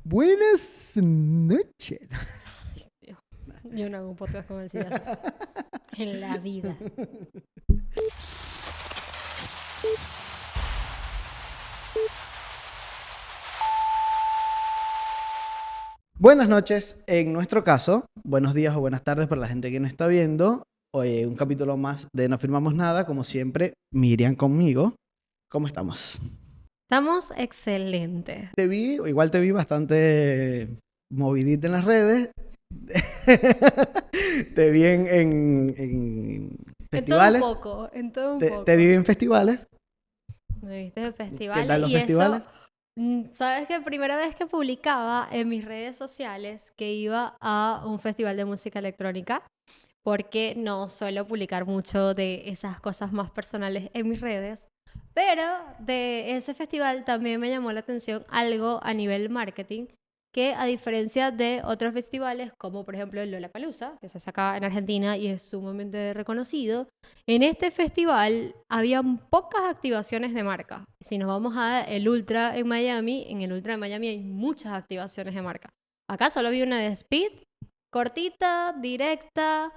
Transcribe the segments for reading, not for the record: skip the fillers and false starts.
Buenas noches. Dios, yo no hago un podcast comerciales en la vida. Buenas noches, en nuestro caso, buenos días o buenas tardes para la gente que nos está viendo. Hoy un capítulo más de No Firmamos Nada, como siempre, Miriam conmigo. ¿Cómo estamos? Estamos excelentes. Igual te vi bastante movidita en las redes. Te vi en festivales. En todo un Te poco. vi en festivales. Me viste en ¿Qué festivales tal los y festivales? eso, sabes que primera vez que publicaba en mis redes sociales que iba a un festival de música electrónica, porque no suelo publicar mucho de esas cosas más personales en mis redes, pero de ese festival también me llamó la atención algo a nivel marketing, que a diferencia de otros festivales, como por ejemplo el Lollapalooza, que se hace acá en Argentina y es sumamente reconocido, en este festival habían pocas activaciones de marca. Si nos vamos a el Ultra en Miami, en el Ultra de Miami hay muchas activaciones de marca. Acá solo vi una de Speed, cortita, directa,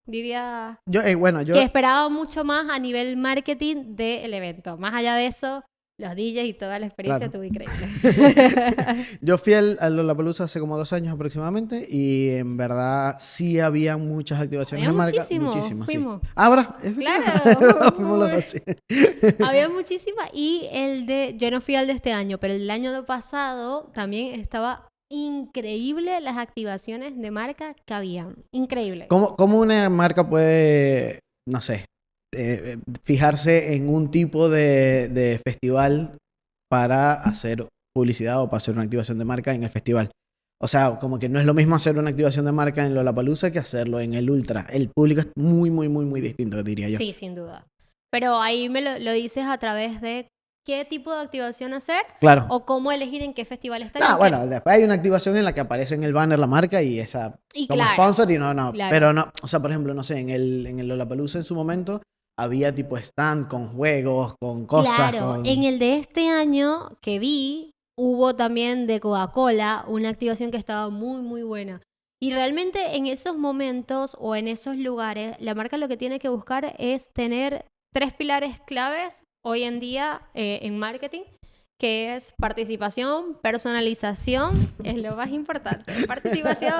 diría que esperaba mucho más a nivel marketing del evento. Más allá de eso, los DJs y toda la experiencia Claro. estuvo increíble. Yo fui al Lollapalooza hace como 2 años aproximadamente y en verdad sí había muchas activaciones Había de marca, muchísimo, muchísimas, sí. fuimos. Ahora, es verdad, Claro, fuimos los dos, sí. había muchísimas. Y yo no fui al de este año, pero el año pasado también estaba increíble las activaciones de marca que habían. Increíble. ¿Cómo una marca puede, no sé, fijarse en un tipo de festival para hacer publicidad o para hacer una activación de marca en el festival? O sea, como que no es lo mismo hacer una activación de marca en Lollapalooza que hacerlo en el Ultra. El público es muy, muy, muy, muy distinto, diría yo. Sí, sin duda. Pero ahí me lo dices a través de qué tipo de activación hacer Claro. o cómo elegir en qué festival estar. No, bueno, después hay una activación en la que aparece en el banner la marca y esa Y como claro, sponsor y no. claro. Pero no, o sea, por ejemplo, no sé, en el Lollapalooza en su momento había tipo stand con juegos, con cosas, Claro, en el de este año que vi, hubo también de Coca-Cola una activación que estaba muy, muy buena. Y realmente en esos momentos o en esos lugares, la marca lo que tiene que buscar es tener 3 pilares claves hoy en día en marketing, que es participación, personalización, es lo más importante. Participación,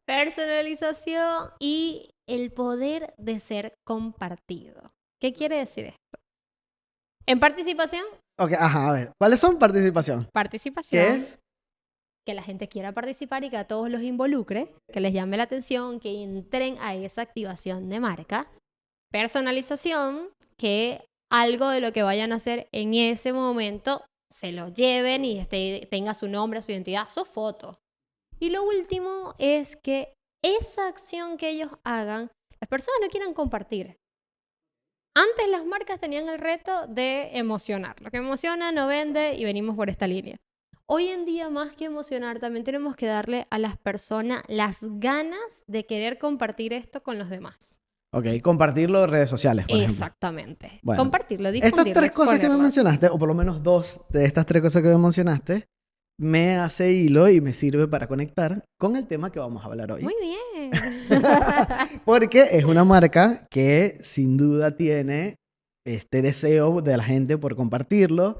personalización y el poder de ser compartido. ¿Qué quiere decir esto? En participación, Ok, ajá, a ver. ¿Cuáles son participación? ¿Qué es? que la gente quiera participar y que a todos los involucre, que les llame la atención, que entren a esa activación de marca. Personalización, que algo de lo que vayan a hacer en ese momento se lo lleven y tenga su nombre, su identidad, su foto. Y lo último es que esa acción que ellos hagan, las personas no quieran compartir. Antes las marcas tenían el reto de emocionar. Lo que emociona no vende y venimos por esta línea. Hoy en día, más que emocionar, también tenemos que darle a las personas las ganas de querer compartir esto con los demás. Ok, compartirlo en redes sociales, por ejemplo. Exactamente. Bueno, compartirlo, estas difundirlo, 3 cosas que me exponerlo. mencionaste, o por lo menos 2 de estas 3 cosas que me mencionaste, me hace hilo y me sirve para conectar con el tema que vamos a hablar hoy. Muy bien. Porque es una marca que sin duda tiene este deseo de la gente por compartirlo.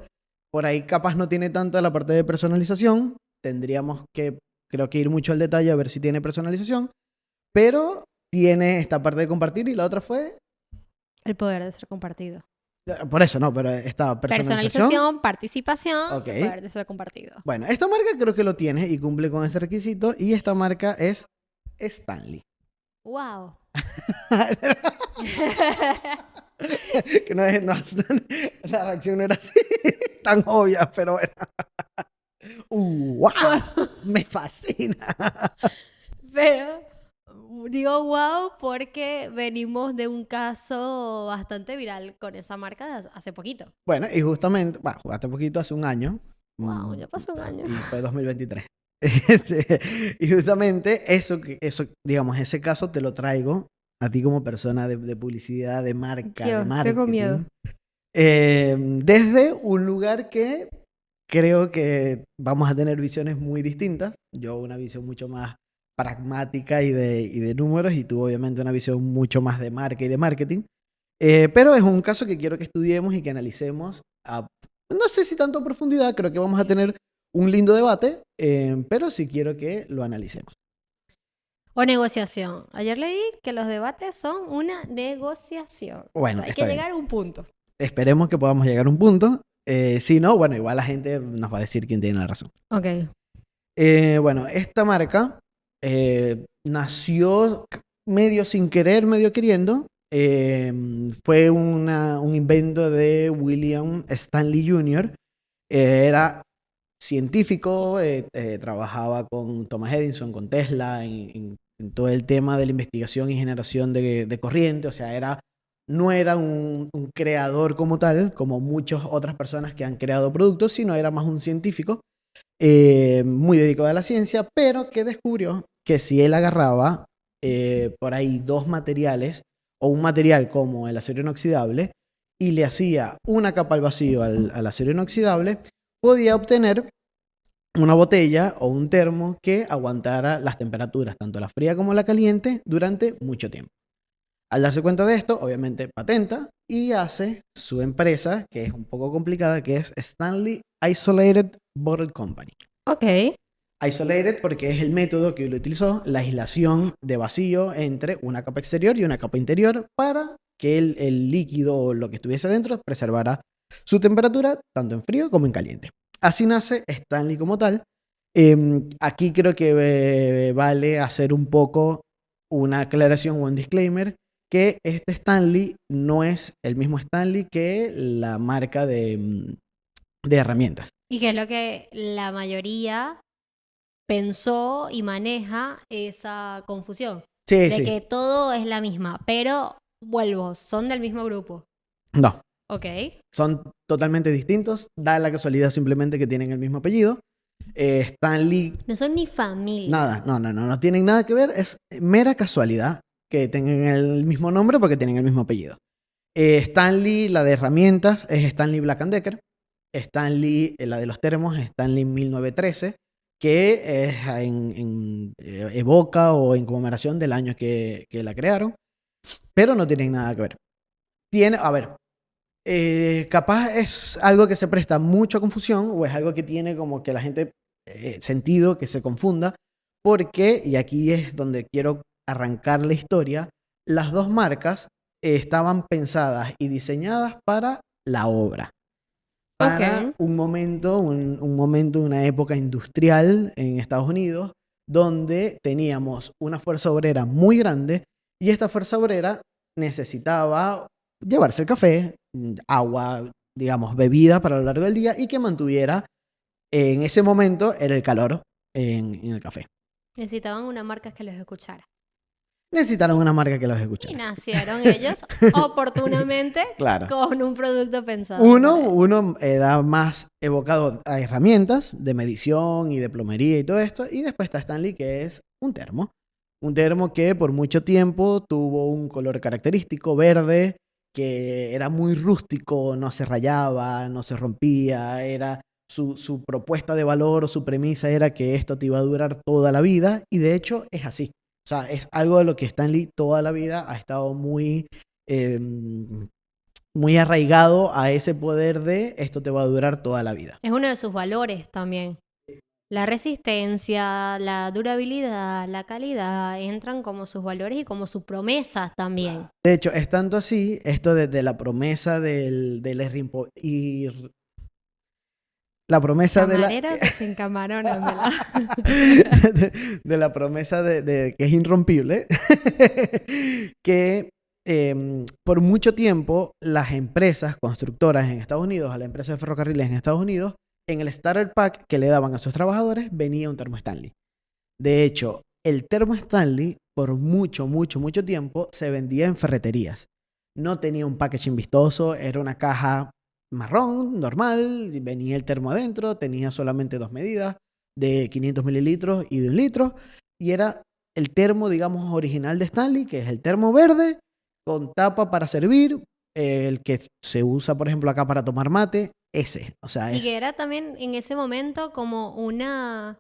Por ahí capaz no tiene tanto la parte de personalización. Tendríamos que, creo que ir mucho al detalle a ver si tiene personalización. Pero tiene esta parte de compartir y la otra fue... El poder de ser compartido. Por eso, no, pero esta Personalización, participación, Ok. el poder de ser compartido. Bueno, esta marca creo que lo tiene y cumple con ese requisito. Y esta marca es Stanley. ¡Wow! Que la reacción no era así tan obvia, pero bueno. ¡Wow! Me fascina. Pero digo wow porque venimos de un caso bastante viral con esa marca de hace poquito. Bueno, y justamente, jugaste poquito hace un año. Wow, ya pasó un año. Y fue 2023. Y justamente eso, digamos, ese caso te lo traigo a ti como persona de publicidad, de marca, de Dios, marketing. tengo miedo. Desde un lugar que creo que vamos a tener visiones muy distintas. Yo una visión mucho más pragmática y de números, y tú obviamente una visión mucho más de marca y de marketing. Pero es un caso que quiero que estudiemos y que analicemos no sé si tanto a profundidad, creo que vamos a tener un lindo debate, pero sí quiero que lo analicemos. O negociación. Ayer leí que los debates son una negociación. Bueno, Hay está que bien. llegar a un punto. Esperemos que podamos llegar a un punto. Si no, bueno, igual la gente nos va a decir quién tiene la razón. Ok. Bueno, esta marca nació medio sin querer, medio queriendo. Fue un invento de William Stanley Jr. Era científico, trabajaba con Thomas Edison, con Tesla, en todo el tema de la investigación y generación de corriente. O sea, no era un creador como tal, como muchas otras personas que han creado productos, sino era más un científico muy dedicado a la ciencia, pero que descubrió que si él agarraba por ahí dos materiales, o un material como el acero inoxidable, y le hacía una capa al vacío al acero inoxidable, podía obtener una botella o un termo que aguantara las temperaturas, tanto la fría como la caliente, durante mucho tiempo. Al darse cuenta de esto, obviamente patenta y hace su empresa, que es un poco complicada, que es Stanley Isolated Bottle Company. Ok. Isolated porque es el método que él utilizó, la aislación de vacío entre una capa exterior y una capa interior, para que el líquido o lo que estuviese dentro preservara su temperatura tanto en frío como en caliente. Así nace Stanley como tal. Aquí creo que vale hacer un poco una aclaración o un disclaimer, que este Stanley no es el mismo Stanley que la marca de herramientas. Y que es lo que la mayoría pensó y maneja esa confusión. Sí, De sí. que todo es la misma. Pero, vuelvo, son del mismo grupo. No. Ok. Son totalmente distintos. Da la casualidad simplemente que tienen el mismo apellido. Stanley, No son ni familia. nada, no tienen nada que ver. Es mera casualidad que tengan el mismo nombre porque tienen el mismo apellido. Stanley, la de herramientas, es Stanley Black & Decker. Stanley, la de los termos, es Stanley 1913, que evoca o en conmemoración del año que la crearon, pero no tienen nada que ver. A ver, capaz es algo que se presta mucho a confusión, o es algo que tiene como que la gente sentido, que se confunda, porque, y aquí es donde quiero arrancar la historia, las dos marcas estaban pensadas y diseñadas para la obra, para Ok. un momento, una época industrial en Estados Unidos, donde teníamos una fuerza obrera muy grande, y esta fuerza obrera necesitaba llevarse el café, agua, digamos, bebida para lo largo del día, y que mantuviera en ese momento el calor en el café. Necesitaban una marca que los escuchara. Necesitaron una marca que los Y escuchara. nacieron ellos oportunamente Claro. con un producto pensado. Uno era más evocado a herramientas de medición y de plomería y todo esto. Y después está Stanley, que es un termo. Un termo que por mucho tiempo tuvo un color característico, verde, que era muy rústico, no se rayaba, no se rompía. Era su propuesta de valor o su premisa era que esto te iba a durar toda la vida. Y de hecho es así. O sea, es algo de lo que Stanley toda la vida ha estado muy arraigado a ese poder de esto te va a durar toda la vida. Es uno de sus valores también. La resistencia, la durabilidad, la calidad entran como sus valores y como sus promesas también. De hecho, es tanto así, esto de la promesa del la promesa Camareros desencamaronan, ¿verdad? de la promesa de que es irrompible, que por mucho tiempo las empresas constructoras en Estados Unidos, a la empresa de ferrocarriles en Estados Unidos, en el starter pack que le daban a sus trabajadores venía un termo Stanley. De hecho, el termo Stanley por mucho tiempo se vendía en ferreterías. No tenía un packaging vistoso, era una caja marrón, normal, venía el termo adentro, tenía solamente dos medidas, de 500 mililitros y de 1 litro, y era el termo, digamos, original de Stanley, que es el termo verde, con tapa para servir, el que se usa, por ejemplo, acá para tomar mate, ese. O sea, Y es, que era también en ese momento como una,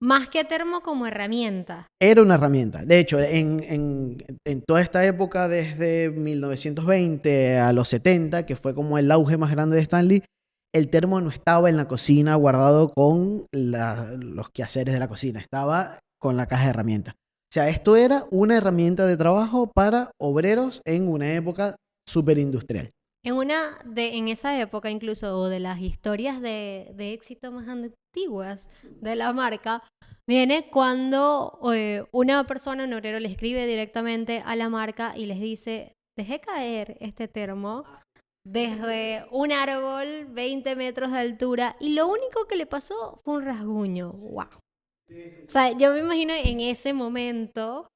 más que termo, como herramienta. era una herramienta. De hecho, en toda esta época, desde 1920 a los 70, que fue como el auge más grande de Stanley, el termo no estaba en la cocina guardado con los quehaceres de la cocina, estaba con la caja de herramientas. O sea, esto era una herramienta de trabajo para obreros en una época súper industrial. En esa época incluso, o de las historias de éxito más antiguas de la marca, viene cuando una persona, un obrero, le escribe directamente a la marca y les dice, dejé caer este termo desde un árbol 20 metros de altura y lo único que le pasó fue un rasguño. ¡Wow! O sea, yo me imagino en ese momento,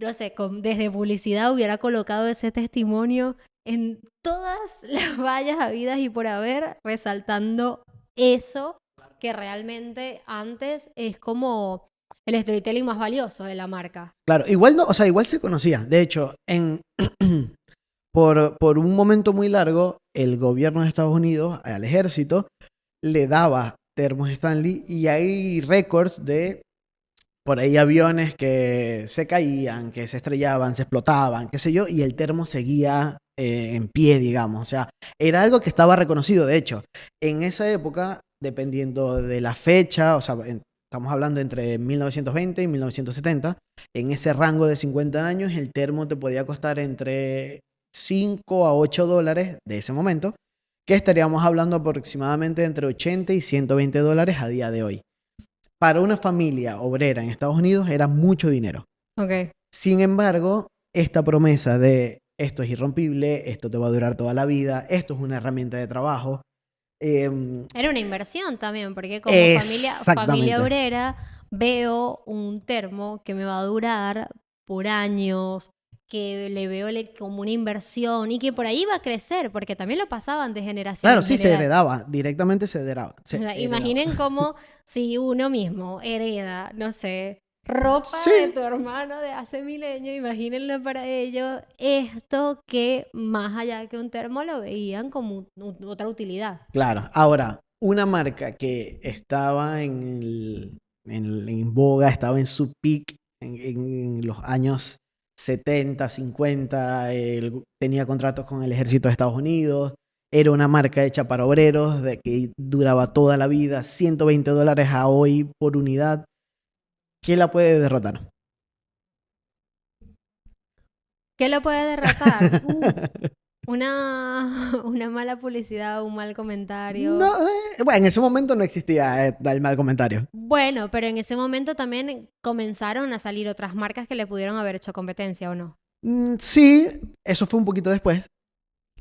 no sé, desde publicidad hubiera colocado ese testimonio en todas las vallas habidas y por haber, resaltando eso que realmente antes es como el storytelling más valioso de la marca. Claro, igual no, o sea, igual se conocía. De hecho, por un momento muy largo, el gobierno de Estados Unidos al ejército le daba termos Stanley y hay récords de por ahí aviones que se caían, que se estrellaban, se explotaban, qué sé yo, y el termo seguía en pie, digamos. O sea, era algo que estaba reconocido. De hecho, en esa época, dependiendo de la fecha, o sea, estamos hablando entre 1920 y 1970, en ese rango de 50 años, el termo te podía costar entre 5 a 8 dólares de ese momento, que estaríamos hablando aproximadamente entre 80 y 120 dólares a día de hoy. Para una familia obrera en Estados Unidos era mucho dinero. Ok. Sin embargo, esta promesa de esto es irrompible, esto te va a durar toda la vida, esto es una herramienta de trabajo. Era una inversión también, porque como familia Exactamente. obrera veo un termo que me va a durar por años, que le veo como una inversión y que por ahí va a crecer, porque también lo pasaban de generación Claro, en sí, se general. heredaba, directamente se heredaba. O Se sea, heredaba. imaginen cómo si uno mismo hereda, no sé, ropa de Sí, tu hermano de hace milenios, imagínenlo para ellos, esto que más allá que un termo lo veían como otra utilidad. claro. Ahora, una marca que estaba en boga, estaba en su peak en los años 70, 50, tenía contratos con el ejército de Estados Unidos, era una marca hecha para obreros, de que duraba toda la vida, 120 dólares a hoy por unidad. ¿Quién la puede derrotar? ¿Qué lo puede derrotar? Una mala publicidad, un mal No, comentario. bueno, en ese momento no existía el mal comentario. Bueno, pero en ese momento también comenzaron a salir otras marcas que le pudieron haber hecho competencia, ¿o no? Sí, eso fue un poquito después.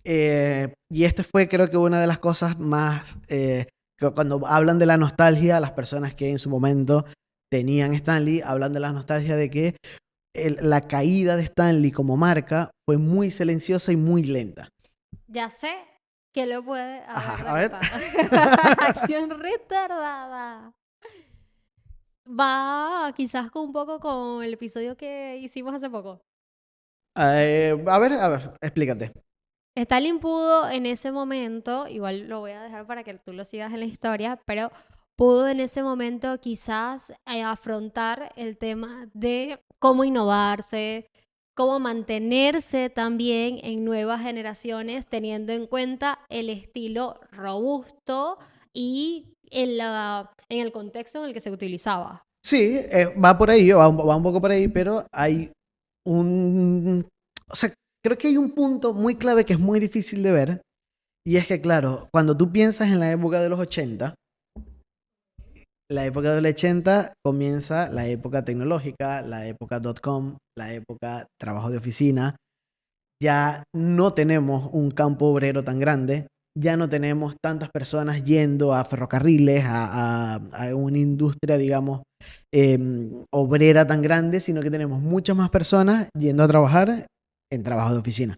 Y este fue creo que una de las cosas más, que cuando hablan de la nostalgia, las personas que en su momento tenían Stanley, hablan de la nostalgia de que la caída de Stanley como marca fue muy silenciosa y muy lenta. Ya sé que lo puede haber Ajá, a ver. derrotado. Acción retardada. Va quizás con un poco con el episodio que hicimos hace poco. A ver, explícate. Stalin pudo en ese momento, igual lo voy a dejar para que tú lo sigas en la historia, pero pudo en ese momento quizás afrontar el tema de cómo innovarse, cómo mantenerse también en nuevas generaciones, teniendo en cuenta el estilo robusto y en el contexto en el que se utilizaba. Sí, va por ahí, va un poco por ahí, pero hay un... O sea, creo que hay un punto muy clave que es muy difícil de ver. Y es que, claro, cuando tú piensas en la época de los 80, la época de los 80 comienza la época tecnológica, la época .com, la época trabajo de oficina. Ya no tenemos un campo obrero tan grande, ya no tenemos tantas personas yendo a ferrocarriles, a una industria, digamos, obrera tan grande, sino que tenemos muchas más personas yendo a trabajar en trabajo de oficina.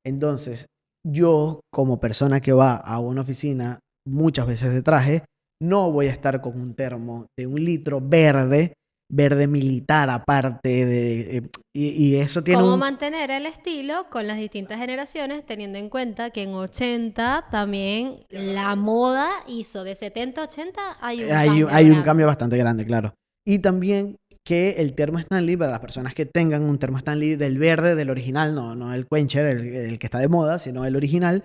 Entonces, yo como persona que va a una oficina muchas veces de traje, no voy a estar con un termo de 1 litro verde verde militar aparte y eso tiene ¿Cómo un... mantener el estilo con las distintas generaciones, teniendo en cuenta que en 80 también la moda hizo de 70 a 80 hay un cambio Hay un grande. cambio bastante grande, claro. Y también que el termo Stanley, para las personas que tengan un termo Stanley del verde, del original, no el Quencher, el que está de moda, sino el original,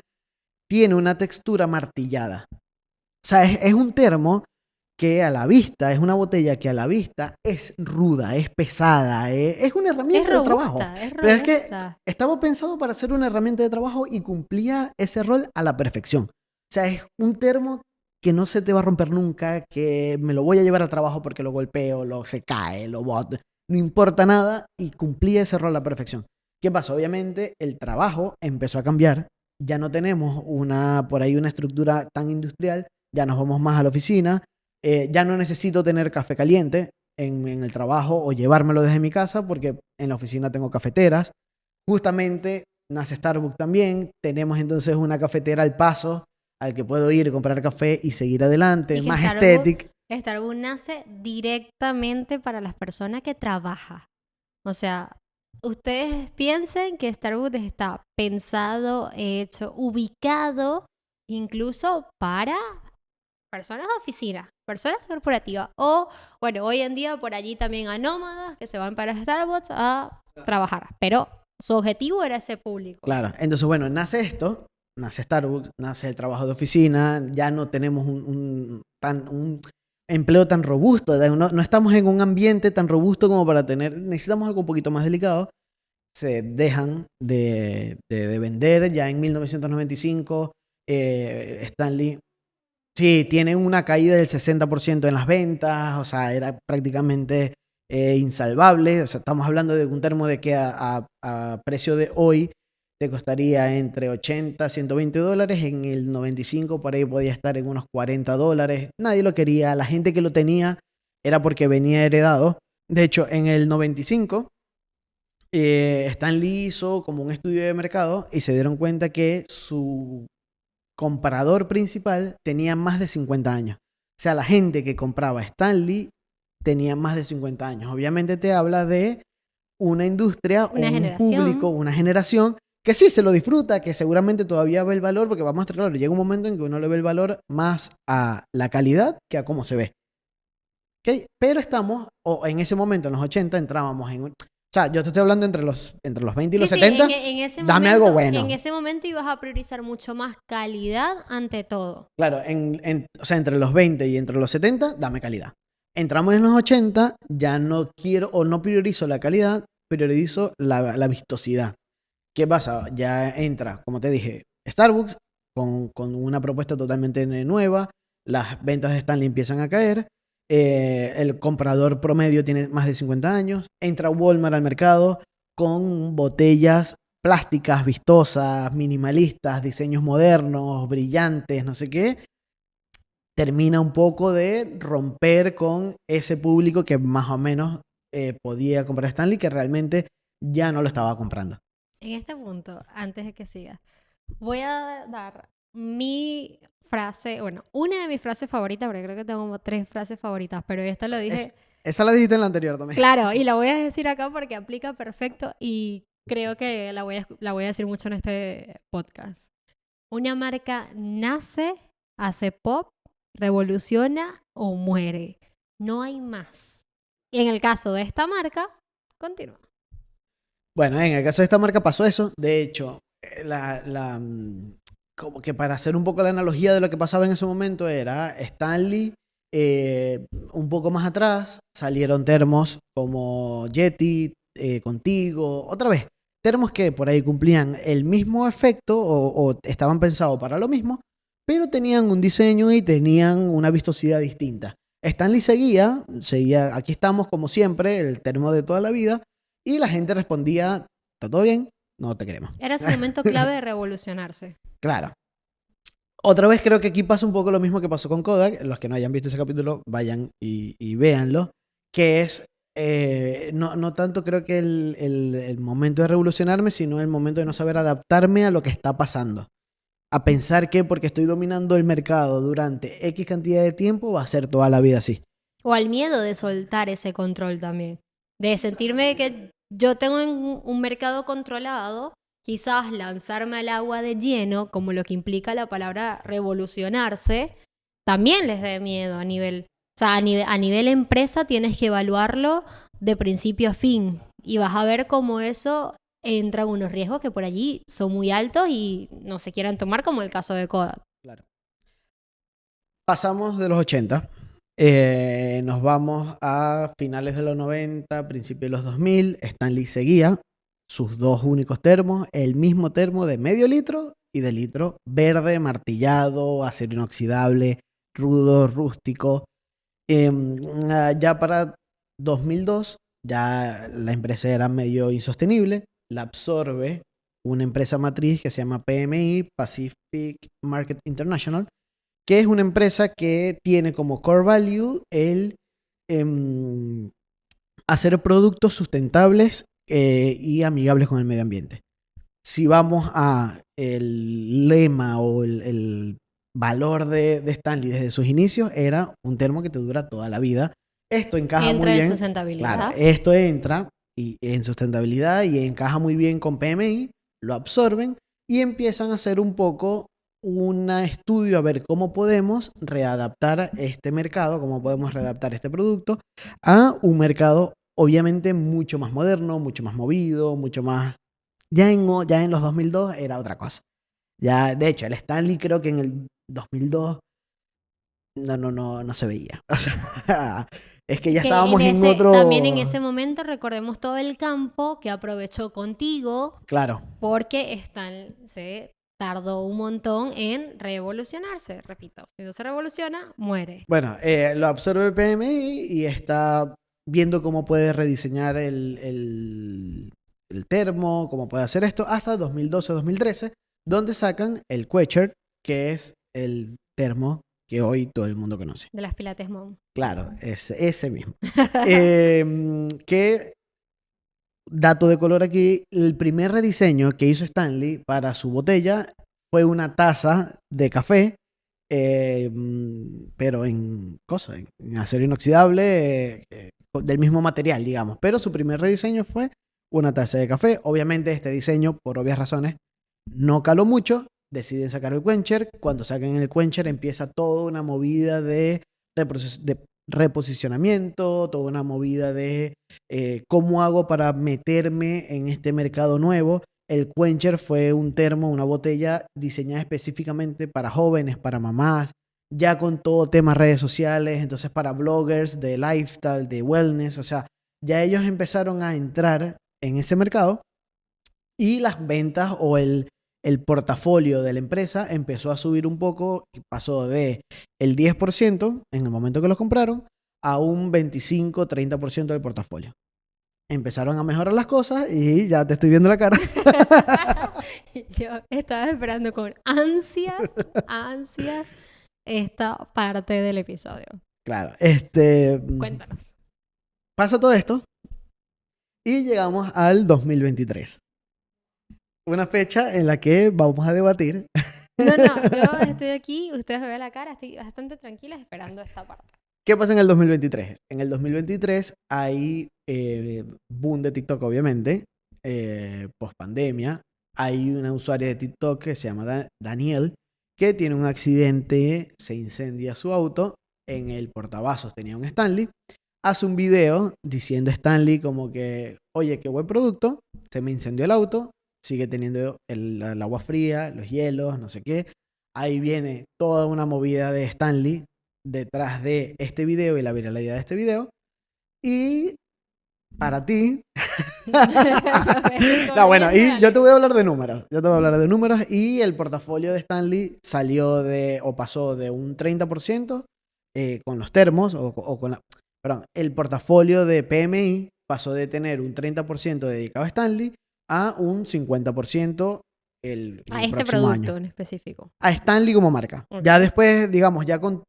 tiene una textura martillada. O sea, es un termo que a la vista, es una botella que a la vista es ruda, es pesada, es una herramienta de trabajo. Es Pero es que robusta. estaba pensado para ser una herramienta de trabajo y cumplía ese rol a la perfección. O sea, es un termo que no se te va a romper nunca, que me lo voy a llevar al trabajo porque lo golpeo, se cae, lo boto, no importa nada y cumplía ese rol a la perfección. ¿Qué pasa? Obviamente el trabajo empezó a cambiar, ya no tenemos por ahí una estructura tan industrial, ya nos vamos más a la oficina, ya no necesito tener café caliente en el trabajo o llevármelo desde mi casa porque en la oficina tengo cafeteras. Justamente nace Starbucks también, tenemos entonces una cafetera al paso al que puedo ir, comprar café y seguir adelante, Y que más estético. Starbucks nace directamente para las personas que trabajan. O sea, ustedes piensen que Starbucks está pensado, hecho, ubicado incluso para personas de oficina, personas corporativas. O, bueno, hoy en día por allí también hay nómadas que se van para Starbucks a trabajar. Pero su objetivo era ese público. Claro, entonces bueno, nace esto, nace Starbucks, nace el trabajo de oficina, ya no tenemos un empleo tan robusto, no estamos en un ambiente tan robusto como para tener, necesitamos algo un poquito más delicado. Se dejan de vender ya en 1995. Stanley, sí, tiene una caída del 60% en las ventas, o sea, era prácticamente insalvable. O sea, estamos hablando de un termo de que a precio de hoy te costaría entre 80 a 120 dólares. En el 95 por ahí podía estar en unos 40 dólares. Nadie lo quería. La gente que lo tenía era porque venía heredado. De hecho, en el 95 Stanley hizo como un estudio de mercado y se dieron cuenta que su comprador principal tenía más de 50 años. O sea, la gente que compraba Stanley tenía más de 50 años. Obviamente te habla de una industria, Una un generación. público, una generación que sí se lo disfruta, que seguramente todavía ve el valor, porque vamos a estar claro, llega un momento en que uno le ve el valor más a la calidad que a cómo se ve. ¿Okay? Pero estamos, o en ese momento, en los 80, entrábamos en un... O sea, yo te estoy hablando entre los 20 y los 70, en ese dame momento, algo bueno. En ese momento ibas a priorizar mucho más calidad ante todo. Claro, o sea, entre los 20 y entre los 70, dame calidad. Entramos en los 80, ya no quiero o no priorizo la calidad, priorizo la vistosidad. ¿Qué pasa? Ya entra, como te dije, Starbucks con una propuesta totalmente nueva, las ventas de Stanley empiezan a caer, el comprador promedio tiene más de 50 años, entra Walmart al mercado con botellas plásticas, vistosas, minimalistas, diseños modernos, brillantes, no sé qué, termina un poco de romper con ese público que más o menos podía comprar Stanley, que realmente ya no lo estaba comprando. En este punto, antes de que siga, voy a dar mi frase, bueno, una de mis frases favoritas, porque creo que tengo como 3 frases favoritas, pero esta lo dije... Esa la dijiste en la anterior también. Claro, y la voy a decir acá porque aplica perfecto y creo que la voy a decir mucho en este podcast. Una marca nace, hace pop, revoluciona o muere. No hay más. Y en el caso de esta marca, continúa. Bueno, en el caso de esta marca pasó eso. De hecho, como que para hacer un poco la analogía de lo que pasaba en ese momento era Stanley, un poco más atrás salieron termos como Yeti, Contigo, otra vez. Termos que por ahí cumplían el mismo efecto o estaban pensados para lo mismo, pero tenían un diseño y tenían una vistosidad distinta. Stanley seguía, aquí estamos como siempre, el termo de toda la vida, y la gente respondía, ¿está todo bien? No te queremos. Era su momento clave de revolucionarse. Claro. Otra vez creo que aquí pasa un poco lo mismo que pasó con Kodak. Los que no hayan visto ese capítulo, vayan y véanlo. Que es, no tanto creo que el momento de revolucionarme, sino el momento de no saber adaptarme a lo que está pasando. A pensar que porque estoy dominando el mercado durante X cantidad de tiempo, va a ser toda la vida así. O al miedo de soltar ese control también. De sentirme que yo tengo un mercado controlado, quizás lanzarme al agua de lleno, como lo que implica la palabra revolucionarse, también les dé miedo a nivel, o sea, a nivel empresa tienes que evaluarlo de principio a fin y vas a ver cómo eso entra en unos riesgos que por allí son muy altos y no se quieran tomar, como el caso de Kodak. Claro. Pasamos de los 80, nos vamos a finales de los 90, principios de los 2000. Stanley seguía sus dos únicos termos, el mismo termo de medio litro y de litro, verde, martillado, acero inoxidable, rudo, rústico. Ya para 2002, ya la empresa era medio insostenible, la absorbe una empresa matriz que se llama PMI, Pacific Market International, que es una empresa que tiene como core value el hacer productos sustentables y amigables con el medio ambiente. Si vamos a el lema o el valor de Stanley desde sus inicios, era un termo que te dura toda la vida. Esto encaja muy Entra en bien. sustentabilidad. Claro, esto entra en sustentabilidad y encaja muy bien con PMI, lo absorben y empiezan a hacer un poco un estudio a ver cómo podemos readaptar este mercado, cómo podemos readaptar este producto a un mercado obviamente mucho más moderno, mucho más movido, mucho más... Ya en los 2002 era otra cosa. Ya, de hecho, el Stanley creo que en el 2002 no se veía. O sea, es que ya Que estábamos en también en otro... ese momento recordemos todo el campo que aprovechó contigo Claro. porque se tardó un montón en revolucionarse, repito. Si no se revoluciona, muere. Bueno, lo absorbe PMI y está viendo cómo puede rediseñar el termo, cómo puede hacer esto, hasta 2012-2013, donde sacan el Quechua, que es el termo que hoy todo el mundo conoce. De las Pilates Mom. Claro, es ese mismo. Que, dato de color aquí, el primer rediseño que hizo Stanley para su botella fue una taza de café, pero en acero inoxidable, del mismo material, digamos. Pero su primer rediseño fue una taza de café. Obviamente este diseño, por obvias razones, no caló mucho. Deciden sacar el Quencher. Cuando sacan el Quencher empieza toda una movida de reposicionamiento, toda una movida de cómo hago para meterme en este mercado nuevo. El Quencher fue un termo, una botella diseñada específicamente para jóvenes, para mamás, ya con todo tema redes sociales, entonces para bloggers de lifestyle, de wellness, o sea, ya ellos empezaron a entrar en ese mercado y las ventas o el portafolio de la empresa empezó a subir un poco, pasó de el 10% en el momento que los compraron a un 25-30% del portafolio. Empezaron a mejorar las cosas y ya te estoy viendo la cara. Yo estaba esperando con ansias esta parte del episodio. Claro, Cuéntanos. pasa todo esto y llegamos al 2023. Una fecha en la que vamos a debatir. No, yo estoy aquí, ustedes me ven la cara, estoy bastante tranquila esperando esta parte. ¿Qué pasa en el 2023? En el 2023 hay boom de TikTok, obviamente, post pandemia. Hay una usuaria de TikTok que se llama Daniel, que tiene un accidente, se incendia su auto, en el portavasos tenía un Stanley, hace un video diciendo Stanley como que, oye, qué buen producto, se me incendió el auto, sigue teniendo el agua fría, los hielos, no sé qué. Ahí viene toda una movida de Stanley detrás de este video y la viralidad de este video. Y para ti... No, bueno, y yo te voy a hablar de números. Yo te voy a hablar de números y el portafolio de Stanley salió o pasó de un 30% con los termos o con la... Perdón, el portafolio de PMI pasó de tener un 30% dedicado a Stanley a un 50% el a este próximo producto año. en específico. A Stanley como marca. Okay. Ya después, digamos, ya con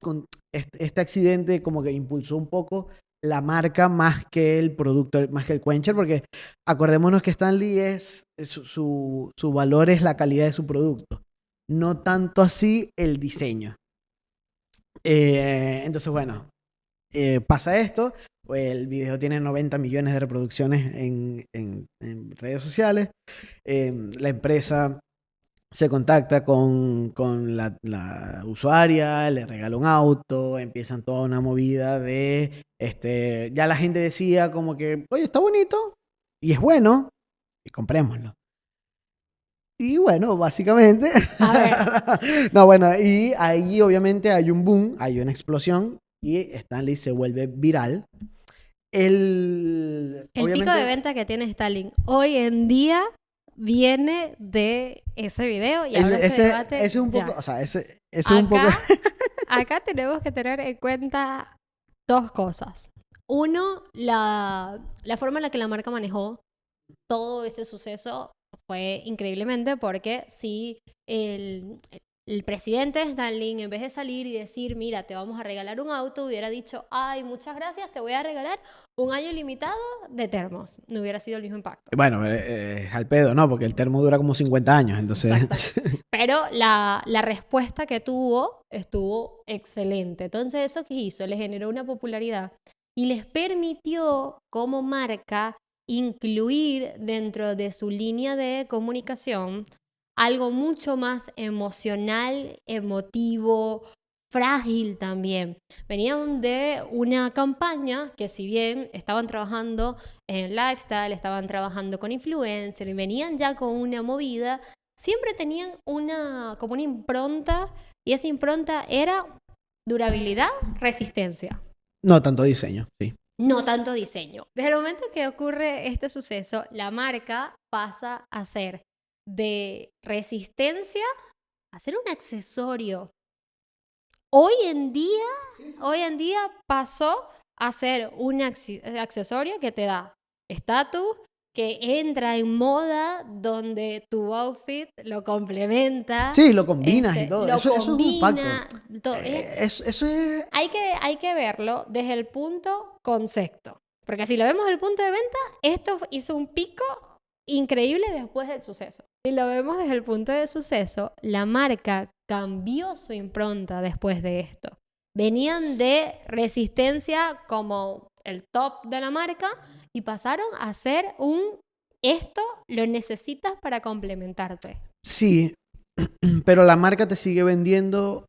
este accidente como que impulsó un poco la marca más que el producto, más que el Quencher, porque acordémonos que Stanley su valor es la calidad de su producto, no tanto así el diseño. Entonces, bueno, pasa esto, el video tiene 90 millones de reproducciones en redes sociales, la empresa se contacta con la usuaria, le regala un auto, empiezan toda una movida de, ya la gente decía como que, oye, está bonito y es bueno, y comprémoslo. Y bueno, básicamente, A ver, no, bueno, y ahí obviamente hay un boom, hay una explosión y Stanley se vuelve viral. el pico de Obviamente, venta que tiene Stalin hoy en día viene de ese video y ahora este debate ese es un poco, ya. o sea, ese es un poco... Acá, acá tenemos que tener en cuenta dos cosas. Uno, la forma en la que la marca manejó todo ese suceso fue increíblemente porque si el presidente de Stanley, en vez de salir y decir, mira, te vamos a regalar un auto, hubiera dicho, ay, muchas gracias, te voy a regalar un año limitado de termos. No hubiera sido el mismo impacto. Bueno, al pedo, ¿no? Porque el termo dura como 50 años, entonces... Exactamente. Pero la respuesta que tuvo estuvo excelente. Entonces, ¿eso qué hizo? Le generó una popularidad y les permitió como marca incluir dentro de su línea de comunicación algo mucho más emocional, emotivo, frágil también. Venían de una campaña que si bien estaban trabajando en lifestyle, estaban trabajando con influencers y venían ya con una movida, siempre tenían como una impronta y esa impronta era durabilidad, resistencia. No tanto diseño, sí. No tanto diseño. Desde el momento que ocurre este suceso, la marca pasa a ser de resistencia a ser un accesorio. Hoy en día pasó a ser un accesorio que te da estatus, que entra en moda, donde tu outfit lo complementa, Sí, lo combinas y todo. lo Eso es un factor. combina. Eso es... Hay que verlo desde el punto concepto. Porque si lo vemos desde el punto de venta, esto hizo un pico increíble después del suceso. Si lo vemos desde el punto de suceso, la marca cambió su impronta después de esto. Venían de resistencia como el top de la marca y pasaron a ser esto lo necesitas para complementarte. Sí, pero la marca te sigue vendiendo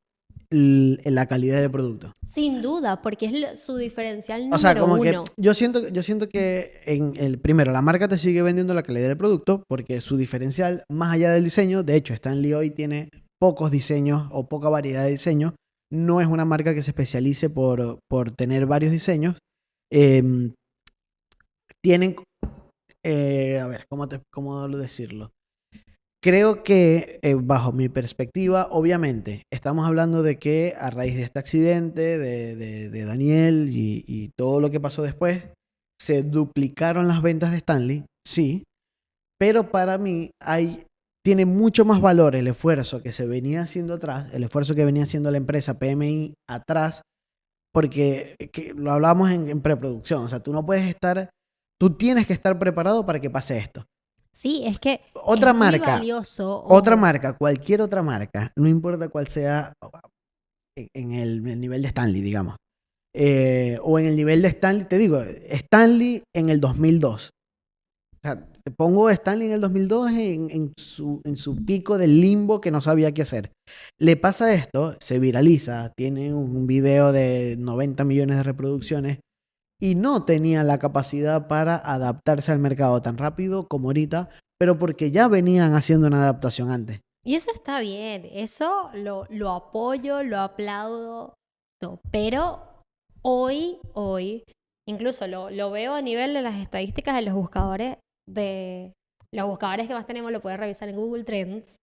la calidad del producto. Sin duda, porque es su diferencial O sea, número como que uno. yo siento que primero la marca te sigue vendiendo la calidad del producto porque su diferencial, más allá del diseño, de hecho, Stanley hoy tiene pocos diseños o poca variedad de diseños. No es una marca que se especialice por tener varios diseños. Em, tienen, a ver, ¿cómo decirlo? Creo que, bajo mi perspectiva, obviamente, estamos hablando de que a raíz de este accidente de Daniel y todo lo que pasó después, se duplicaron las ventas de Stanley, sí, pero para mí tiene mucho más valor el esfuerzo que se venía haciendo atrás, el esfuerzo que venía haciendo la empresa PMI atrás, porque lo hablábamos en preproducción, o sea, tú tienes que estar preparado para que pase esto. Sí, es que Otra es muy marca, valioso. otra Ojo. marca, cualquier otra marca, no importa cuál sea en el nivel de Stanley, digamos. O en el nivel de Stanley, te digo, Stanley en el 2002. O sea, te pongo Stanley en el 2002 en su pico del limbo que no sabía qué hacer. Le pasa esto, se viraliza, tiene un video de 90 millones de reproducciones y no tenía la capacidad para adaptarse al mercado tan rápido como ahorita, pero porque ya venían haciendo una adaptación antes. Y eso está bien, eso lo apoyo, lo aplaudo, no, pero hoy, incluso lo veo a nivel de las estadísticas de los buscadores que más tenemos, lo puedes revisar en Google Trends,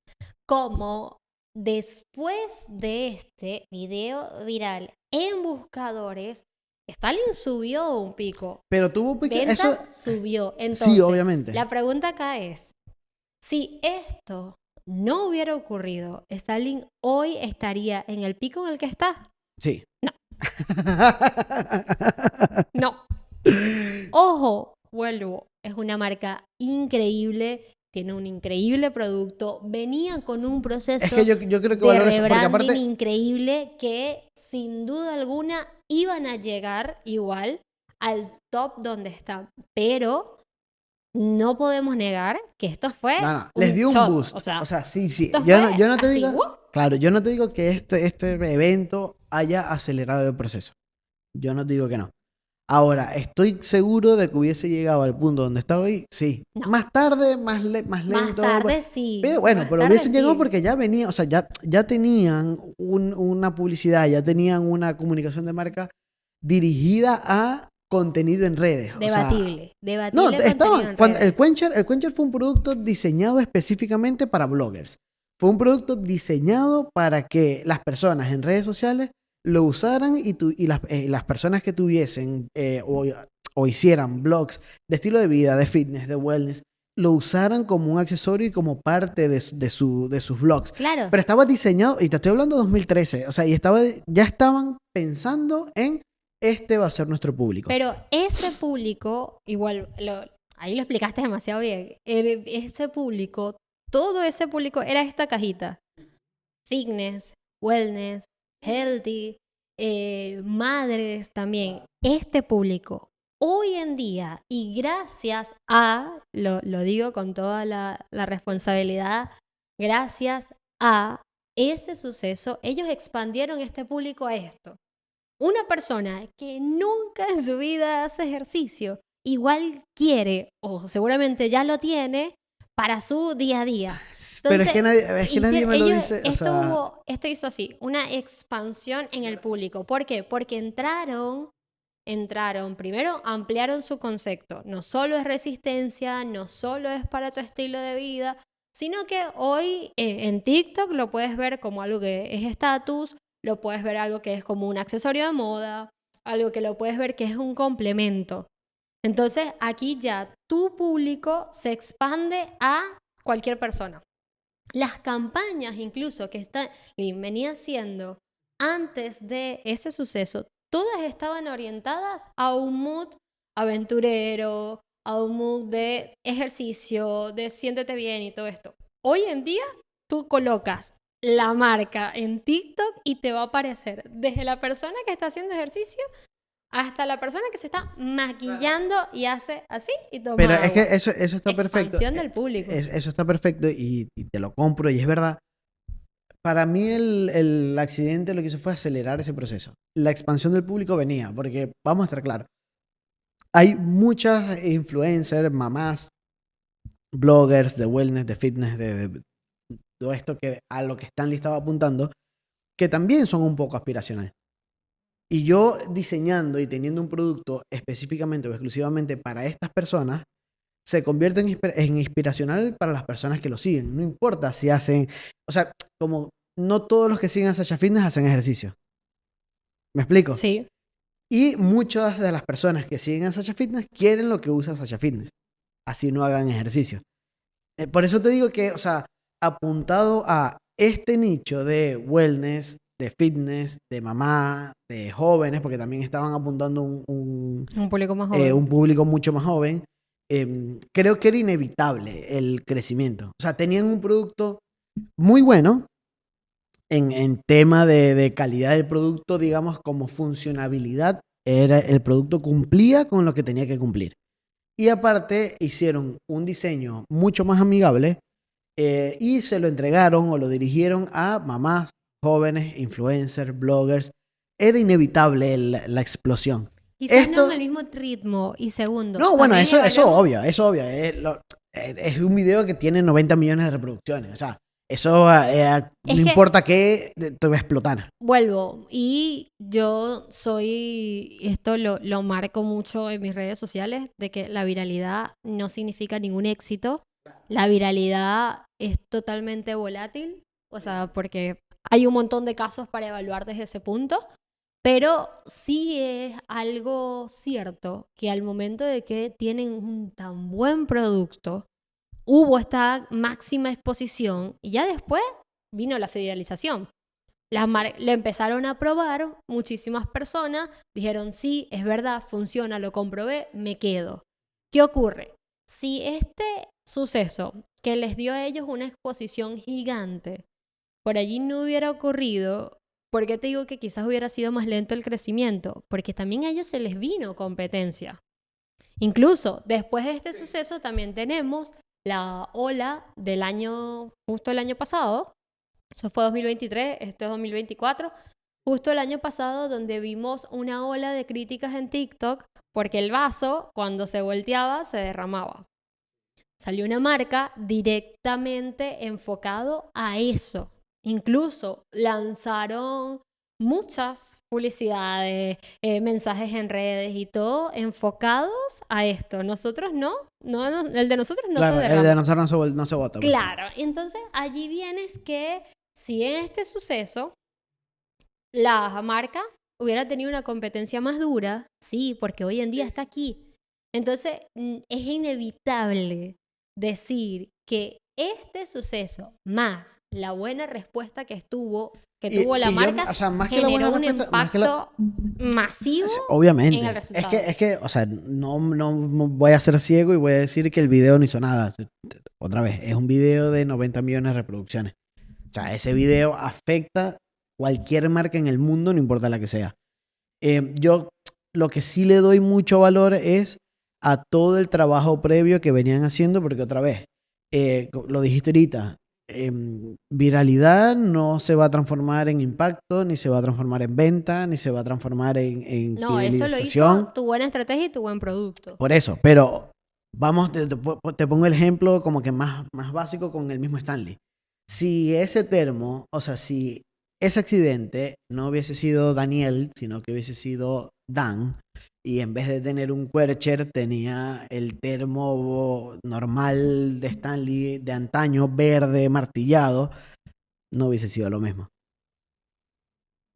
como después de este video viral en buscadores, Stalin subió un pico, Pero tuvo ventas eso, subió. sí, Entonces, obviamente. la pregunta acá es, si esto no hubiera ocurrido, Stalin hoy estaría en el pico en el que está. Sí. No. No. Ojo, vuelvo. Es una marca increíble, tiene un increíble producto, venía con un proceso Es que yo creo que de valoro eso, porque rebranding aparte, increíble que sin duda alguna iban a llegar igual al top donde están. Pero no podemos negar que esto fue No, les dio un shot. boost. O sea, Sí. esto Yo fue yo no te así, digo, claro, yo no te digo que este evento haya acelerado el proceso. Yo no te digo que no. Ahora, ¿estoy seguro de que hubiese llegado al punto donde está hoy? Sí. No. Más tarde, más Más lento. tarde sí. Pero bueno, Más pero tarde hubiesen llegado sí. porque ya venía, o sea, ya tenían una publicidad, ya tenían una comunicación de marca dirigida a contenido en redes. O sea, Debatible. no, Debatible contenido estaban. en Cuando redes. El Quencher fue un producto diseñado específicamente para bloggers. Fue un producto diseñado para que las personas en redes sociales lo usaran y las personas que tuviesen o hicieran blogs de estilo de vida, de fitness, de wellness, lo usaran como un accesorio y como parte de sus blogs. Claro. Pero estaba diseñado, y te estoy hablando de 2013, o sea, ya estaban pensando en este va a ser nuestro público. Pero ese público, igual, ahí lo explicaste demasiado bien. Ese público, todo ese público era esta cajita. Fitness, wellness, healthy, madres también. Este público, hoy en día, y gracias a, lo digo con toda la responsabilidad, gracias a ese suceso, ellos expandieron este público a esto. Una persona que nunca en su vida hace ejercicio, igual quiere, o seguramente ya lo tiene, para su día a día. Pero Entonces, es que nadie me lo dice. O sea, esto hizo así, una expansión en el público. ¿Por qué? Porque entraron, primero ampliaron su concepto. No solo es resistencia, no solo es para tu estilo de vida, sino que hoy en TikTok lo puedes ver como algo que es estatus, lo puedes ver algo que es como un accesorio de moda, algo que lo puedes ver que es un complemento. Entonces, aquí ya tu público se expande a cualquier persona. Las campañas incluso que venía haciendo antes de ese suceso, todas estaban orientadas a un mood aventurero, a un mood de ejercicio, de siéntete bien y todo esto. Hoy en día, tú colocas la marca en TikTok y te va a aparecer desde la persona que está haciendo ejercicio hasta la persona que se está maquillando y hace así y toma pero agua. es que eso está perfecto. Expansión del público. Eso está perfecto y te lo compro y es verdad. Para mí el accidente lo que hizo fue acelerar ese proceso. La expansión del público venía, porque vamos a estar claros. Hay muchas influencers, mamás, bloggers de wellness, de fitness, de todo esto que a lo que están listados apuntando, que también son un poco aspiracionales. Y yo diseñando y teniendo un producto específicamente o exclusivamente para estas personas, se convierte en inspiracional para las personas que lo siguen. No importa si hacen, o sea, como no todos los que siguen a Sasha Fitness hacen ejercicio. ¿Me explico? Sí. Y muchas de las personas que siguen a Sasha Fitness quieren lo que usa Sasha Fitness. Así no hagan ejercicio. Por eso te digo que, o sea, apuntado a este nicho de wellness, de fitness, de mamá, de jóvenes, porque también estaban apuntando Un público más joven. un público mucho más joven, creo que era inevitable el crecimiento. O sea, tenían un producto muy bueno en tema de calidad del producto, digamos, como funcionabilidad. El producto cumplía con lo que tenía que cumplir. Y aparte hicieron un diseño mucho más amigable y se lo entregaron o lo dirigieron a mamás, jóvenes, influencers, bloggers. Era inevitable la explosión. Quizás no en el mismo ritmo. Y segundo, No, bueno, también eso evaluamos- obvio, eso obvio. Es un video que tiene 90 millones de reproducciones. O sea, eso no Es que- importa qué, te va a explotar. Vuelvo. Y yo esto lo marco mucho en mis redes sociales, de que la viralidad no significa ningún éxito. La viralidad es totalmente volátil. O sea, porque hay un montón de casos para evaluar desde ese punto. Pero sí es algo cierto que al momento de que tienen un tan buen producto, hubo esta máxima exposición y ya después vino la fidelización. Lo empezaron a probar muchísimas personas, dijeron sí, es verdad, funciona, lo comprobé, me quedo. ¿Qué ocurre? Si este suceso que les dio a ellos una exposición gigante por allí no hubiera ocurrido, ¿Por qué te digo que quizás hubiera sido más lento el crecimiento? Porque también a ellos se les vino competencia. Incluso después de este suceso también tenemos la ola del año, justo el año pasado, eso fue 2023, esto es 2024, justo el año pasado donde vimos una ola de críticas en TikTok porque el vaso cuando se volteaba se derramaba. Salió una marca directamente enfocado a eso. Incluso lanzaron muchas publicidades, mensajes en redes y todo enfocados a esto. Nosotros el de nosotros no se Claro, el de derrama. nosotros no se vota. Pues. Claro, entonces allí vienes que si en este suceso la marca hubiera tenido una competencia más dura, sí, porque hoy en día está aquí. Entonces es inevitable decir que este suceso más la buena respuesta que tuvo la marca o sea, más que la buena generó un respuesta, más que la... impacto masivo Obviamente. en el resultado. Es que, o sea, no voy a ser ciego y voy a decir que el video no hizo nada. Otra vez, es un video de 90 millones de reproducciones. O sea, ese video afecta cualquier marca en el mundo, no importa la que sea. Yo lo que sí le doy mucho valor es a todo el trabajo previo que venían haciendo, porque otra vez, lo dijiste ahorita, viralidad no se va a transformar en impacto, ni se va a transformar en venta, ni se va a transformar en No, eso lo fidelización. hizo tu buena estrategia y tu buen producto. Por eso, pero vamos, te pongo el ejemplo como que más básico con el mismo Stanley. Si ese termo, o sea, si ese accidente no hubiese sido Daniel, sino que hubiese sido Dan, y en vez de tener un Quercher tenía el termo normal de Stanley de antaño, verde, martillado, no hubiese sido lo mismo.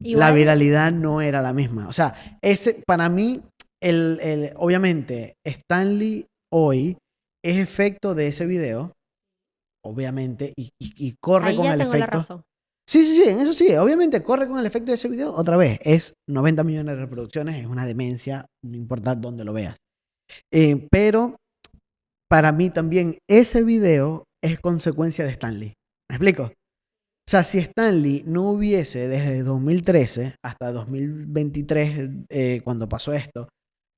Igual, la viralidad no era la misma. O sea, para mí, obviamente, Stanley hoy es efecto de ese video, obviamente, y corre ahí con ya el tengo la efecto. razón. Sí, en eso sí, obviamente corre con el efecto de ese video. Otra vez, es 90 millones de reproducciones, es una demencia, no importa dónde lo veas. Pero para mí también ese video es consecuencia de Stanley. ¿Me explico? O sea, si Stanley no hubiese desde 2013 hasta 2023, cuando pasó esto,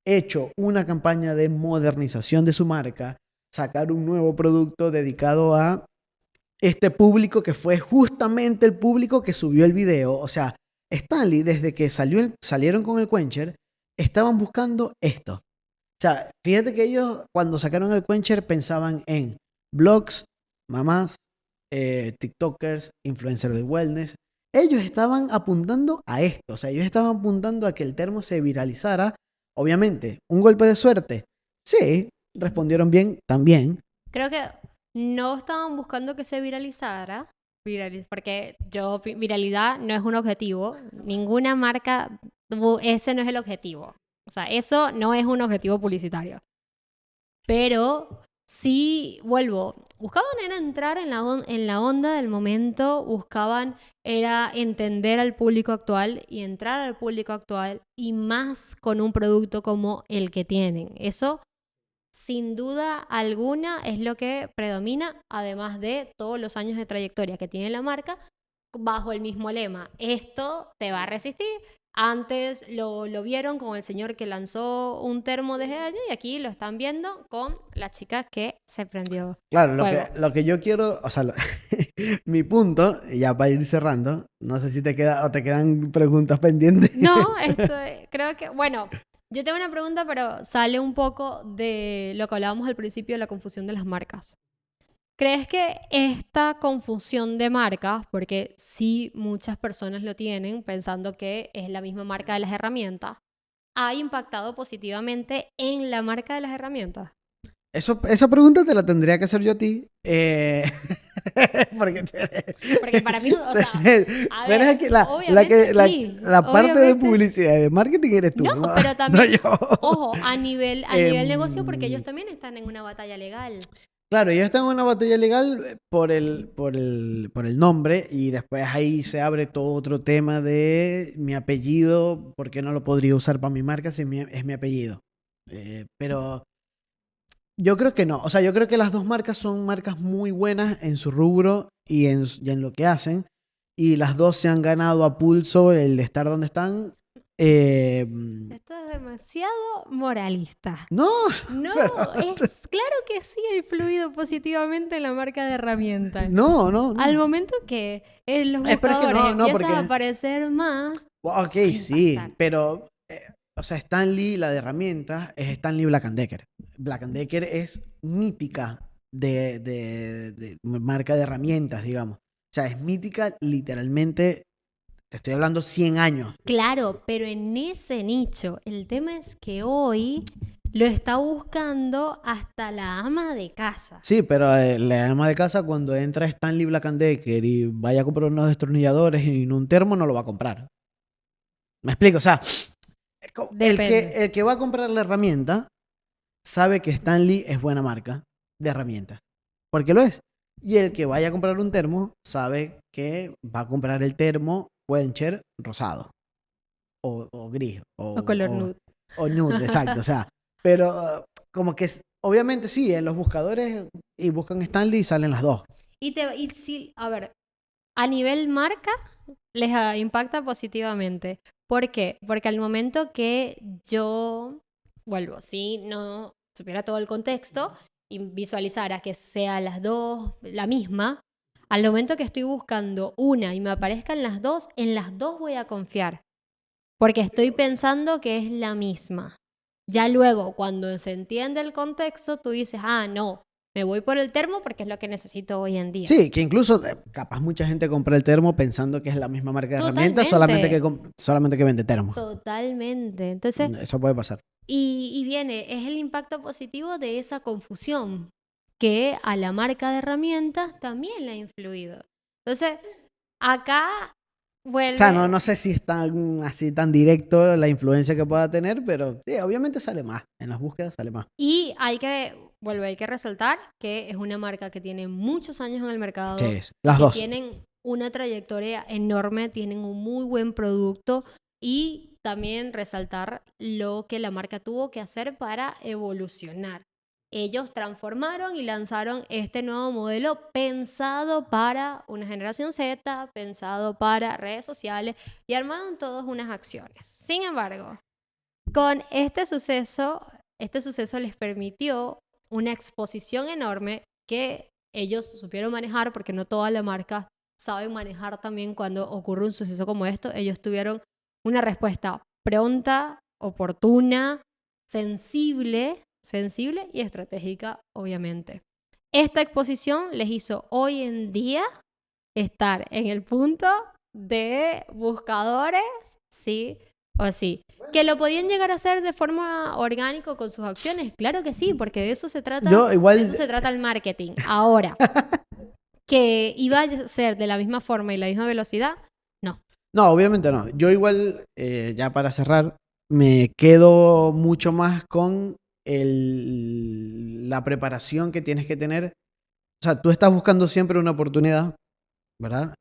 hecho una campaña de modernización de su marca, sacar un nuevo producto dedicado a este público que fue justamente el público que subió el video. O sea, Stanley, desde que salieron con el Quencher, estaban buscando esto. O sea, fíjate que ellos cuando sacaron el Quencher pensaban en blogs, mamás, TikTokers, influencers de wellness. Ellos estaban apuntando a esto. O sea, ellos estaban apuntando a que el termo se viralizara. Obviamente, un golpe de suerte. Sí, respondieron bien también. Creo que no estaban buscando que se viralizara, porque viralidad no es un objetivo. Ninguna marca, ese no es el objetivo. O sea, eso no es un objetivo publicitario. Pero sí, buscaban era entrar en la onda del momento, buscaban era entender al público actual y entrar al público actual y más con un producto como el que tienen. Eso sin duda alguna es lo que predomina, además de todos los años de trayectoria que tiene la marca, bajo el mismo lema. Esto te va a resistir. Antes lo vieron con el señor que lanzó un termo desde allí y aquí lo están viendo con la chica que se prendió Claro, fuego. lo que yo quiero, o sea, mi punto, ya para ir cerrando, no sé si te quedan preguntas pendientes. No, creo que, bueno, yo tengo una pregunta, pero sale un poco de lo que hablábamos al principio de la confusión de las marcas. ¿Crees que esta confusión de marcas, porque sí muchas personas lo tienen pensando que es la misma marca de las herramientas, ha impactado positivamente en la marca de las herramientas? Esa pregunta te la tendría que hacer yo a ti. Porque para mí, o sea, a pero ver, es que sí, la parte de obviamente. publicidad y de marketing eres tú. No, pero también, no yo. ojo, a nivel negocio, porque ellos también están en una batalla legal. Claro, ellos están en una batalla legal por el nombre y después ahí se abre todo otro tema de mi apellido, ¿por qué no lo podría usar para mi marca si es mi apellido? Pero yo creo que no. O sea, yo creo que las dos marcas son marcas muy buenas en su rubro y en lo que hacen. y las dos se han ganado a pulso el estar donde están. Esto es demasiado moralista. No, No, pero- es claro que sí ha influido positivamente en la marca de herramientas. no, no, Al no. momento que en los Pero es que buscadores no, empiezan porque... a aparecer más, Ok, va a sí, impactar. pero, o sea, Stan Lee, la de herramientas, es Stan Lee Black & Decker. Black & Decker es mítica de marca de herramientas, digamos. O sea, es mítica literalmente, te estoy hablando 100 años. Claro, pero en ese nicho, el tema es que hoy lo está buscando hasta la ama de casa. Sí, pero la ama de casa cuando entra Stan Lee Black & Decker y vaya a comprar unos destornilladores y un termo, no lo va a comprar. ¿Me explico? O sea, Depende. el que va a comprar la herramienta sabe que Stan Lee es buena marca de herramientas. Porque lo es. Y el que vaya a comprar un termo sabe que va a comprar el termo Quencher rosado. O gris. O color nude. O nude, exacto. O sea, pero como que obviamente sí, en los buscadores y buscan Stan Lee y salen las dos. Y sí, a ver, a nivel marca les impacta positivamente. ¿Por qué? Porque al momento que yo vuelvo, si no supiera todo el contexto y visualizara que sea las dos la misma, al momento que estoy buscando una y me aparezcan las dos, en las dos voy a confiar. Porque estoy pensando que es la misma. Ya luego, cuando se entiende el contexto, tú dices, ah, no, me voy por el termo porque es lo que necesito hoy en día. Sí, que incluso capaz mucha gente compra el termo pensando que es la misma marca de herramientas, Totalmente, solamente que vende termo. totalmente. Entonces, Eso puede pasar. y viene, es el impacto positivo de esa confusión que a la marca de herramientas también le ha influido. Entonces, acá O sea, vuelve. no sé si es tan así tan directo la influencia que pueda tener, pero sí, obviamente sale más. En las búsquedas sale más. Y hay que resaltar que es una marca que tiene muchos años en el Sí, mercado, las que dos. tienen una trayectoria enorme, tienen un muy buen producto y también resaltar lo que la marca tuvo que hacer para evolucionar. Ellos transformaron y lanzaron este nuevo modelo pensado para una generación Z, pensado para redes sociales y armaron todas unas acciones. Sin embargo, con este suceso les permitió una exposición enorme que ellos supieron manejar porque no toda la marca sabe manejar también cuando ocurre un suceso como esto. Ellos tuvieron una respuesta pronta, oportuna, sensible y estratégica, obviamente. Esta exposición les hizo hoy en día estar en el punto de buscadores, sí o sí. ¿Que lo podían llegar a hacer de forma orgánica con sus acciones? Claro que sí, porque de eso se trata, Yo de igual, eso se trata el marketing. Ahora, que iba a ser de la misma forma y la misma velocidad, no. no, obviamente no. Yo igual, ya para cerrar, me quedo mucho más con la preparación que tienes que tener. O sea, tú estás buscando siempre una oportunidad, ¿verdad?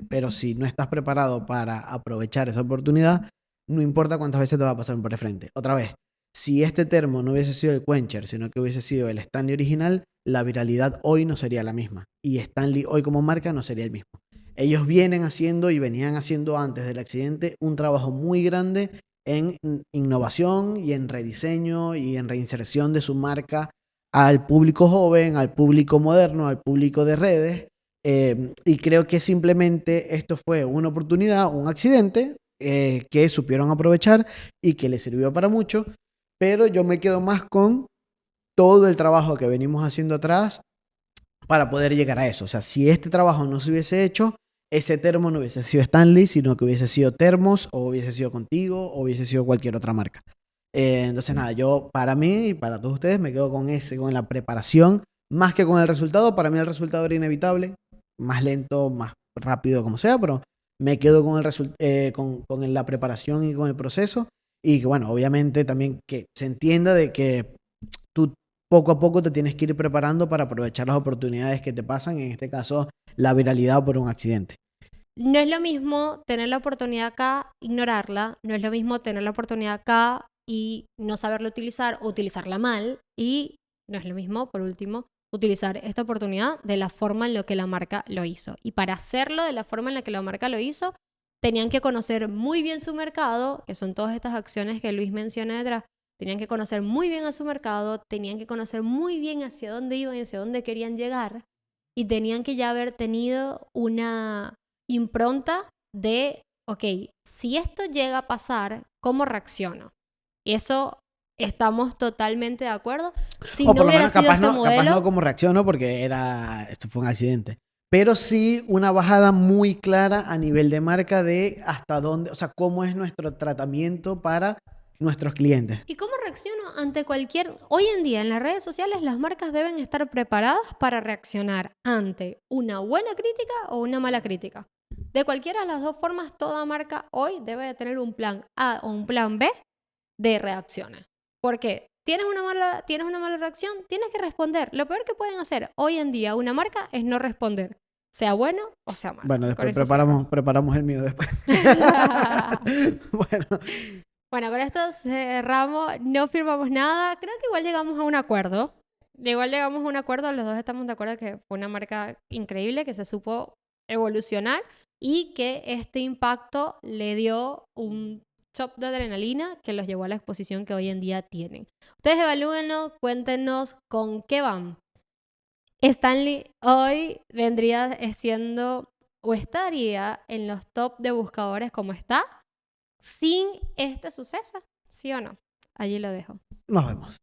Pero si no estás preparado para aprovechar esa oportunidad, no importa cuántas veces te va a pasar por el frente. Otra vez, si este termo no hubiese sido el Quencher, sino que hubiese sido el Stanley original, la viralidad hoy no sería la misma. Y Stanley hoy como marca no sería el mismo. Ellos vienen haciendo y venían haciendo antes del accidente un trabajo muy grande en innovación y en rediseño y en reinserción de su marca al público joven, al público moderno, al público de redes. Y creo que simplemente esto fue una oportunidad, un accidente que supieron aprovechar y que les sirvió para mucho, pero yo me quedo más con todo el trabajo que venimos haciendo atrás para poder llegar a eso. O sea, si este trabajo no se hubiese hecho, ese termo no hubiese sido Stanley, sino que hubiese sido Termos, o hubiese sido Contigo, o hubiese sido cualquier otra marca. Entonces, nada, yo para mí y para todos ustedes me quedo con la preparación, más que con el resultado. Para mí el resultado era inevitable, más lento, más rápido, como sea, pero me quedo con la preparación y con el proceso. Y que, bueno, obviamente también que se entienda de que tú poco a poco te tienes que ir preparando para aprovechar las oportunidades que te pasan, en este caso, la viralidad por un accidente. No es lo mismo tener la oportunidad acá, ignorarla, no es lo mismo tener la oportunidad acá y no saberla utilizar o utilizarla mal, y no es lo mismo, por último, utilizar esta oportunidad de la forma en la que la marca lo hizo. Y para hacerlo de la forma en la que la marca lo hizo, tenían que conocer muy bien su mercado, que son todas estas acciones que Luis menciona detrás. Tenían que conocer muy bien a su mercado, tenían que conocer muy bien hacia dónde iban y hacia dónde querían llegar. Y tenían que ya haber tenido una impronta de, ok, si esto llega a pasar, ¿cómo reacciono? Y eso estamos totalmente de acuerdo. Si O no por lo hubiera menos sido capaz este no, capaz modelo, no como reacciono porque esto fue un accidente. Pero sí una bajada muy clara a nivel de marca de hasta dónde, o sea, cómo es nuestro tratamiento para nuestros clientes. ¿y cómo reacciono ante cualquier... Hoy en día en las redes sociales las marcas deben estar preparadas para reaccionar ante una buena crítica o una mala crítica. De cualquiera de las dos formas, toda marca hoy debe de tener un plan A o un plan B de reacciones. Porque tienes una mala reacción, tienes que responder. Lo peor que pueden hacer hoy en día una marca es no responder, sea bueno o sea malo. Bueno, Con después eso cierro. preparamos el mío después. Bueno, Bueno, con esto cerramos, no firmamos nada, creo que igual llegamos a un acuerdo. Igual llegamos a un acuerdo, los dos estamos de acuerdo que fue una marca increíble, que se supo evolucionar y que este impacto le dio un shot de adrenalina que los llevó a la exposición que hoy en día tienen. Ustedes evalúenlo, cuéntenos con qué van. Stanley hoy vendría siendo o estaría en los top de buscadores como está sin este suceso, ¿sí o no? Allí lo dejo. nos vemos.